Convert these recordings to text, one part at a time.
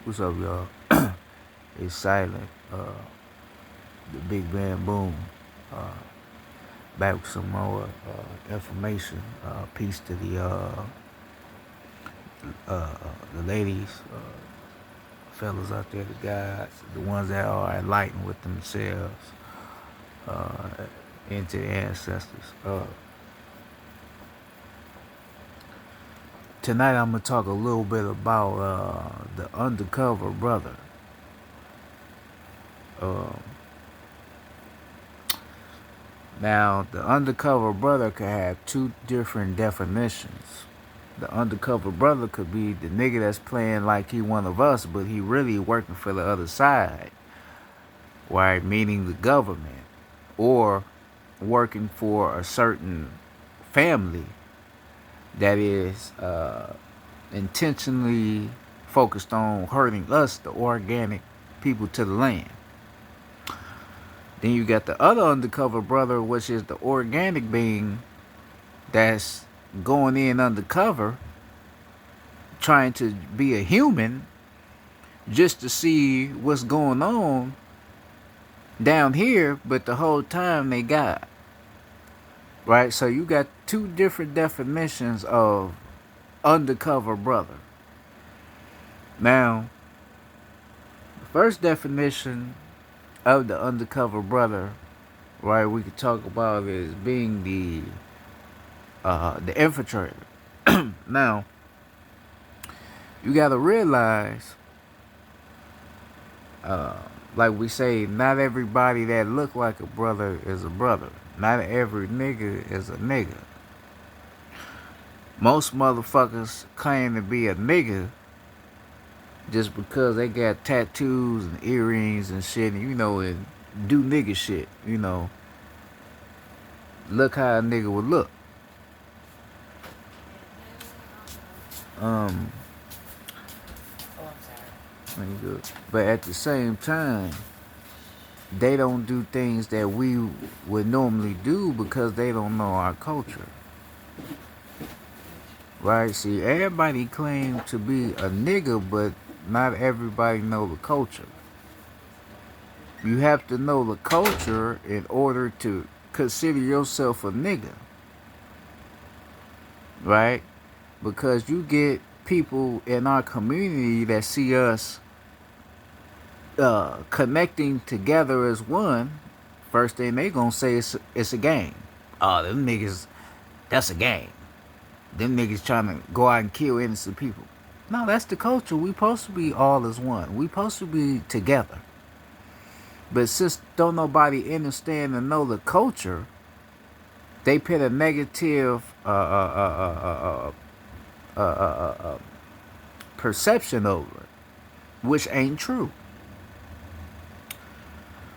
What's up, y'all? It's Silent, the Big Band Boom. Uh, Back with some more information. Peace to the ladies, fellas out there, the guys, the ones that are enlightened with themselves, uh, and to the ancestors. Tonight I'm gonna talk a little bit about the undercover brother. Um, Now, the undercover brother could have two different definitions. The undercover brother could be the nigga that's playing like he one of us, but he really working for the other side, right? Meaning the government, or working for a certain family that is intentionally focused on hurting us, the organic people to the land. Then you got the other undercover brother, which is the organic being that's going in undercover, trying to be a human just to see what's going on down here, but the whole time they got. Right? So you got two different definitions of undercover brother. Now, the first definition of the undercover brother, right, we could talk about is being the infiltrator. Now, you got to realize, like we say, not everybody that look like a brother is a brother. Not every nigga is a nigga. Most motherfuckers claim to be a nigga just because they got tattoos and earrings and shit, and and do nigga shit, Look how a nigga would look. But at the same time, they don't do things that we would normally do because they don't know our culture. Right? See, everybody claims to be a nigga, but not everybody know the culture. You have to know the culture in order to consider yourself a nigga. Right? Because you get people in our community that see us connecting together as one. First thing they gonna say is it's a gang. Oh, them niggas, that's a gang. Them niggas trying to go out and kill innocent people. No, that's the culture. We supposed to be all as one. We supposed to be together. But since don't nobody understand and know the culture, they put a negative perception over it, which ain't true.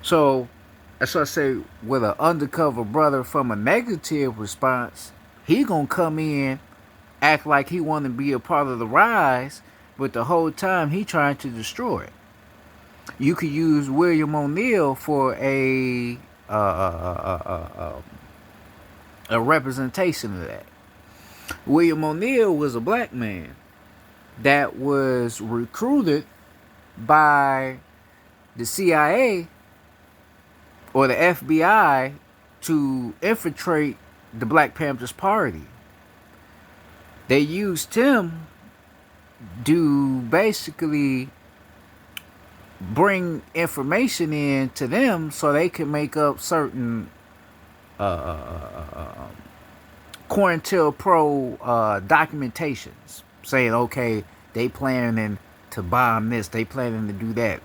So, that's what I say, with an undercover brother from a negative response, he gonna come in, act like he want to be a part of the rise, but the whole time he trying to destroy it. You could use William O'Neill for a representation of that. William O'Neill was a black man that was recruited by the CIA or the FBI to infiltrate the Black Panthers Party. They used him to basically bring information in to them so they could make up certain COINTELPRO documentations saying, okay, they planning to bomb this, they planning to do that.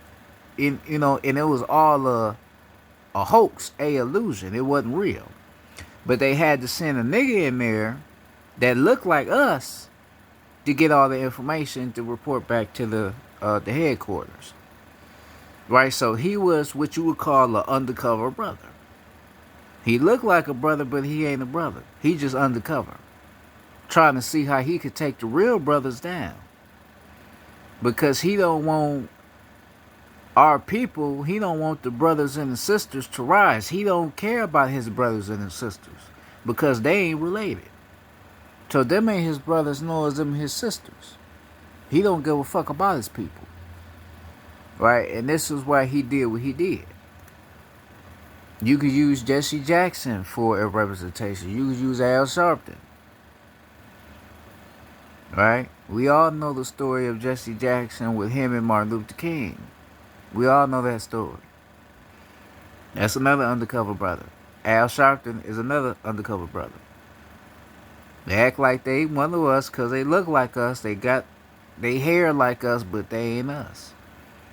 And it was all a hoax, a illusion. It wasn't real. But they had to send a nigga in there that looked like us to get all the information to report back to the headquarters. Right? So he was what you would call an undercover brother. He looked like a brother, but he ain't a brother. He just undercover. Trying to see how he could take the real brothers down. Because he don't want our people, he don't want the brothers and the sisters to rise. He don't care about his brothers and his sisters because they ain't related. So them ain't his brothers nor is them his sisters. He don't give a fuck about his people. right? And this is why he did what he did. You could use Jesse Jackson for a representation. You could use Al Sharpton, right? We all know the story of Jesse Jackson with him and Martin Luther King. We all know that story. That's another undercover brother. Al Sharpton is another undercover brother. They act like they one of us because they look like us. They got they hair like us, but they ain't us.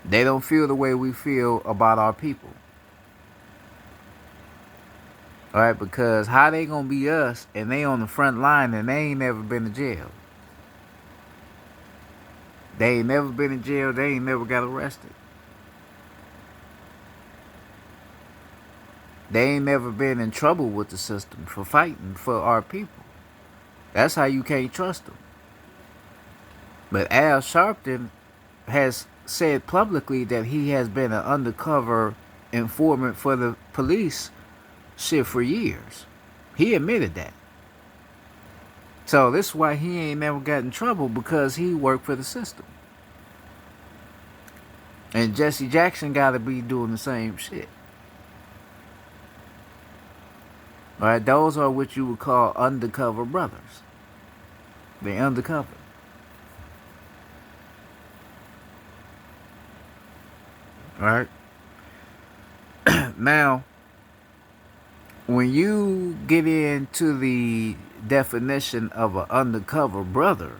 They don't feel the way we feel about our people. Alright, because how they gonna be us and they on the front line and they ain't never been to jail. They ain't never been in jail, they ain't never got arrested. They ain't never been in trouble with the system for fighting for our people. That's how you can't trust them. But Al Sharpton has said publicly that he has been an undercover informant for the police shit for years. He admitted that. So this is why he ain't never got in trouble, because he worked for the system. And Jesse Jackson gotta be doing the same shit. Alright, those are what you would call undercover brothers. They undercover. Alright? Now, when you get into the definition of an undercover brother,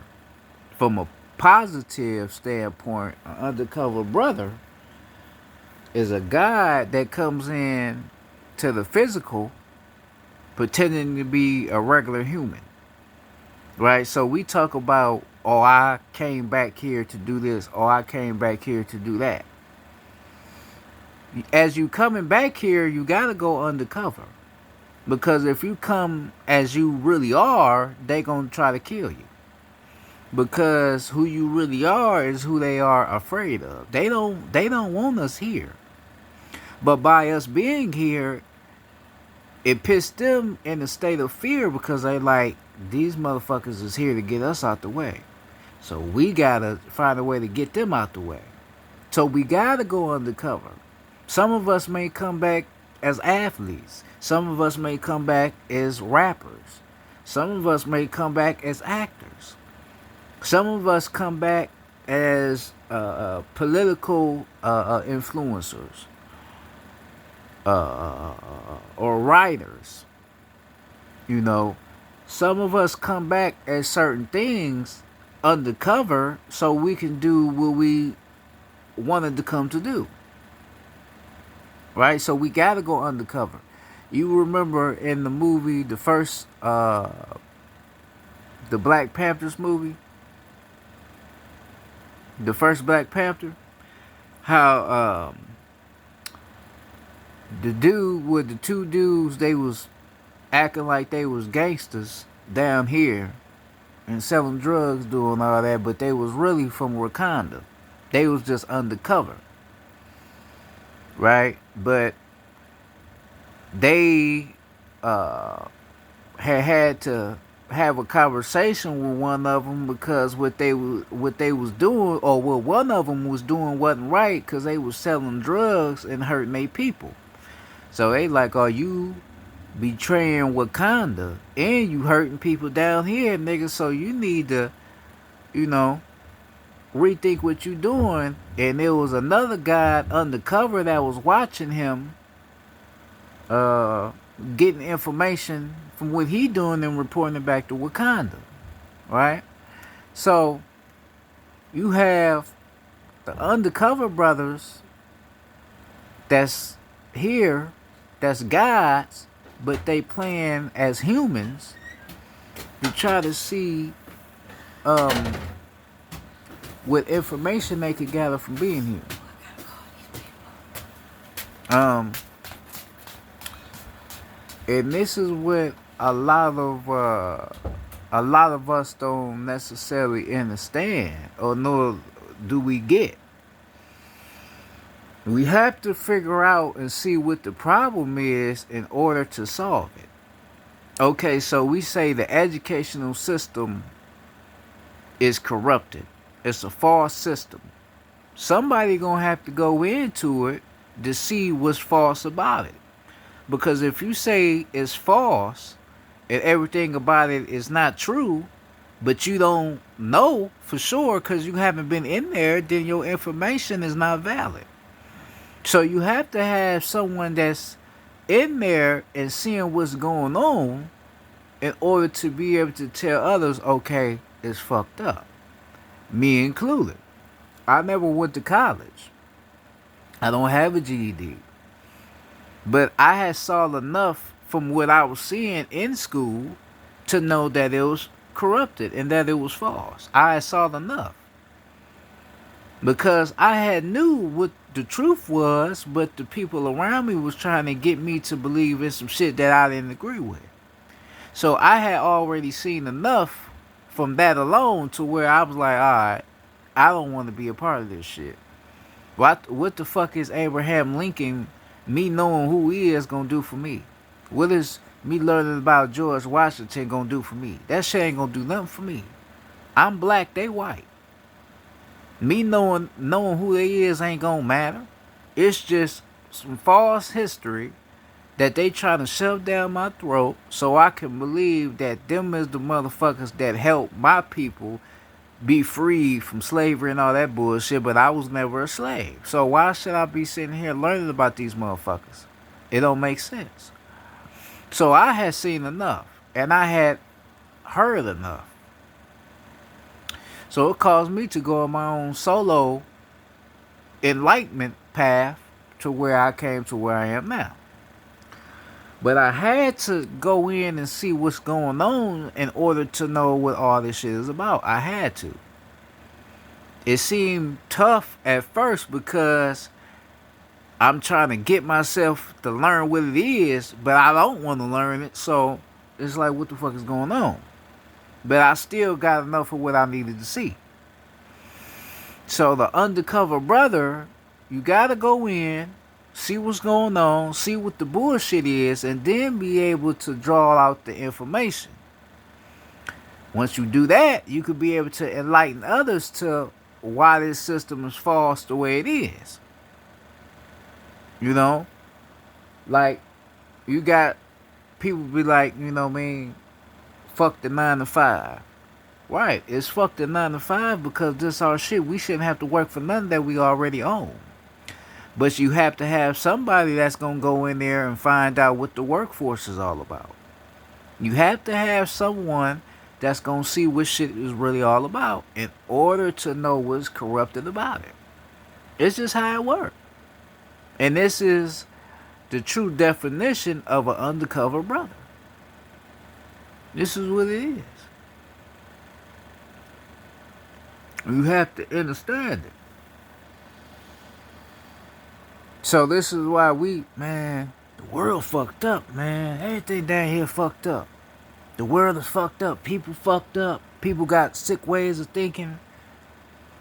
from a positive standpoint, an undercover brother is a guy that comes in to the physical pretending to be a regular human. Right? So we talk about, oh, I came back here to do this, or I came back here to do that. As you coming back here, you gotta go undercover. Because if you come as you really are, they gonna try to kill you. Because who you really are is who they are afraid of. They don't want us here. But by us being here, it pissed them in a state of fear, because they like, these motherfuckers is here to get us out the way. So we gotta find a way to get them out the way. So we gotta go undercover. Some of us may come back as athletes. Some of us may come back as rappers. Some of us may come back as actors. Some of us come back as political influencers or writers. You know, some of us come back as certain things undercover so we can do what we wanted to come to do. Right? So we got to go undercover. You remember in the movie, the first, the Black Panthers movie? The first Black Panther? How the dude with the two dudes, they was acting like they was gangsters down here and selling drugs, doing all that, but they was really from Wakanda. They was just undercover. Right? But they had to have a conversation with one of them, because what they was doing, or what one of them was doing, wasn't right, because they was selling drugs and hurting their people. So they like, are you betraying Wakanda and you hurting people down here, nigga? So you need to, you know, rethink what you doing. And there was another guy undercover that was watching him, getting information from what he doing and reporting it back to Wakanda. Right? So you have the undercover brothers that's here, that's gods, but they playing as humans to try to see what information they could gather from being here. And this is what a lot of us don't necessarily understand, or nor do we get. We have to figure out and see what the problem is in order to solve it. Okay, so we say the educational system is corrupted. It's a false system. Somebody gonna have to go into it to see what's false about it. Because if you say it's false and everything about it is not true, but you don't know for sure because you haven't been in there, then your information is not valid. So you have to have someone that's in there and seeing what's going on in order to be able to tell others, okay, it's fucked up. Me included. I never went to college. I don't have a GED. But I had saw enough from what I was seeing in school to know that it was corrupted and that it was false. I had saw enough. Because I had knew what the truth was, but the people around me was trying to get me to believe in some shit that I didn't agree with. So I had already seen enough from that alone to where I was like, alright, I don't want to be a part of this shit. What the fuck is Abraham Lincoln, me knowing who he is, gonna do for me? What is me learning about George Washington gonna do for me? That shit ain't gonna do nothing for me. I'm black, they white. Me knowing who they is ain't gonna matter. It's just some false history that they trying to shove down my throat so I can believe that them is the motherfuckers that help my people be freed from slavery and all that bullshit, but I was never a slave. So why should I be sitting here learning about these motherfuckers? It don't make sense. So I had seen enough, and I had heard enough. So it caused me to go on my own solo enlightenment path to where I came to where I am now. But I had to go in and see what's going on in order to know what all this shit is about. I had to. It seemed tough at first because I'm trying to get myself to learn what it is, but I don't want to learn it. So it's like, what the fuck is going on? But I still got enough of what I needed to see. So the undercover brother, you got to go in, see what's going on, see what the bullshit is, and then be able to draw out the information. Once you do that, you could be able to enlighten others to why this system is false the way it is. You know? Like, you got people be like, you know what I mean, fuck the 9 to 5. Right, it's fuck the 9 to 5 because this our shit. We shouldn't have to work for nothing that we already own. But you have to have somebody that's going to go in there and find out what the workforce is all about. You have to have someone that's going to see what shit is really all about in order to know what's corrupted about it. It's just how it works. And this is the true definition of an undercover brother. This is what it is. You have to understand it. So this is why the world fucked up, man. Everything down here fucked up. The world is fucked up. People fucked up. People got sick ways of thinking.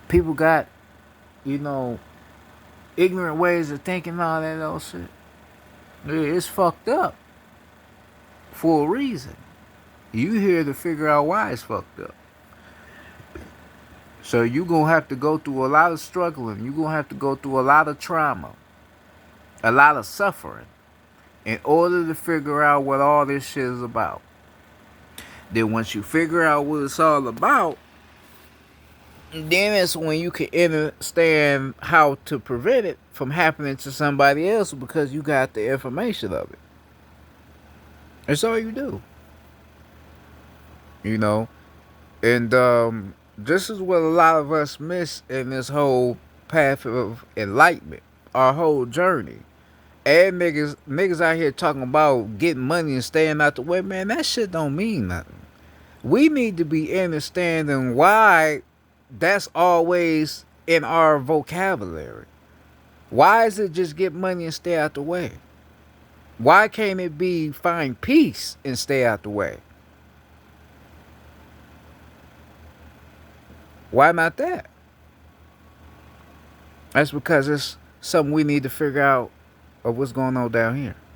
People got, ignorant ways of thinking and all that old shit. It's fucked up. For a reason. You here to figure out why it's fucked up. So you're going to have to go through a lot of struggling. You're going to have to go through a lot of trauma. A lot of suffering. In order to figure out what all this shit is about. Then once you figure out what it's all about, then it's when you can understand how to prevent it from happening to somebody else because you got the information of it. That's all you do. And this is what a lot of us miss in this whole path of enlightenment. Our whole journey. And niggas out here talking about getting money and staying out the way, man, that shit don't mean nothing. We need to be understanding why that's always in our vocabulary. Why is it just get money and stay out the way? Why can't it be find peace and stay out the way? Why not that? That's because it's something we need to figure out of what's going on down here.